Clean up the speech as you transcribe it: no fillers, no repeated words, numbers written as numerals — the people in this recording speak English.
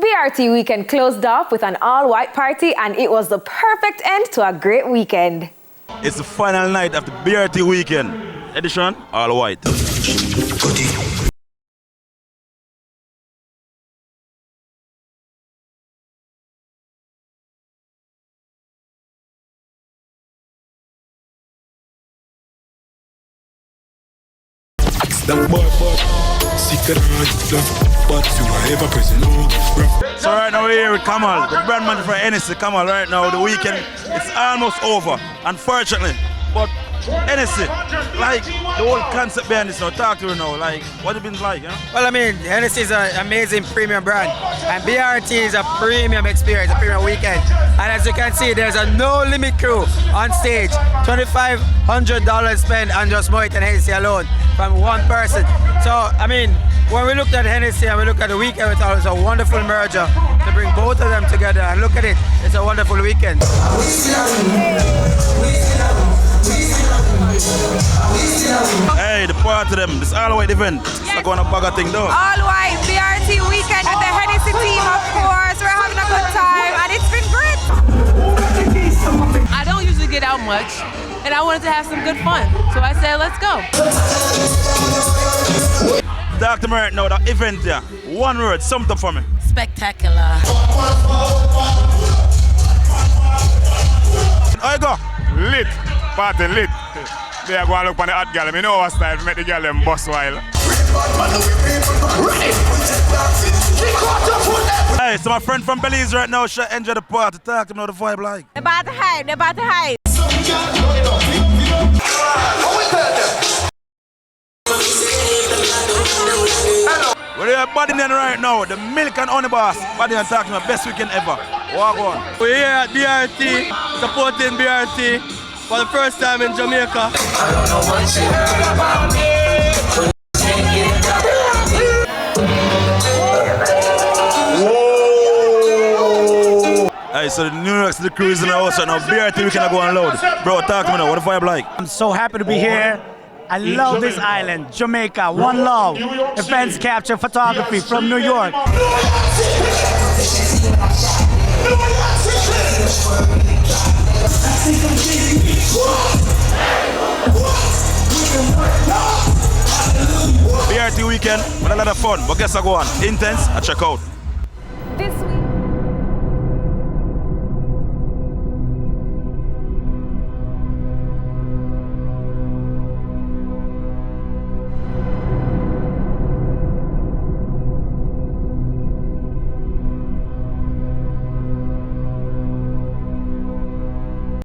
BRT weekend closed off with an all-white party, and it was the perfect end to a great weekend. It's the final night of the BRT weekend. Edition, all white. So right now we're here with Kamal, the brand manager for Intnese. Kamal, right now the weekend it's almost over, unfortunately. But Intnese, like the whole concept behind this now, talk to you now, like what it been like, you know? Well, I mean, Intnese is an amazing premium brand, and BRT is a premium experience, a premium weekend. And as you can see, there's a no limit crew on stage, $2,500 spent on just Moet and Hennessy alone from one person. So, I mean, when we looked at Hennessy and we looked at the weekend, we thought it was a wonderful merger to bring both of them together, and look at it, it's a wonderful weekend. Hey, the party them, this all white event. It's not going to bag a thing though. All white BRT weekend with the Hennessy team, of course. We're having a good time and it's been great. I don't usually get out much and I wanted to have some good fun. So I said, let's go. Talk to me right now, that event there. One word, something for me. Spectacular. How you go? Lit, party lit. They are going to look on the hot girl. I know what style to make the girl them bust while. Hey, so my friend from Belize right now should enjoy the party. Talk to me how the vibe like. They're about to hype, they're about to hype. Where you at Body then right now? The milk and honey boss. Body and talk to me, best weekend ever. Walk on. We're here at BRT, supporting BRT for the first time in Jamaica. I don't know what you heard about me. Hey, so the New York City crew is in the house right now. BRT we cannot go on load. Bro, talk to me now. What the vibe like? I'm so happy to be here. I love this island, Jamaica, one love. Events, capture, photography from New York. BRT weekend with a lot of fun, but guess I go on. Intnese, I check out.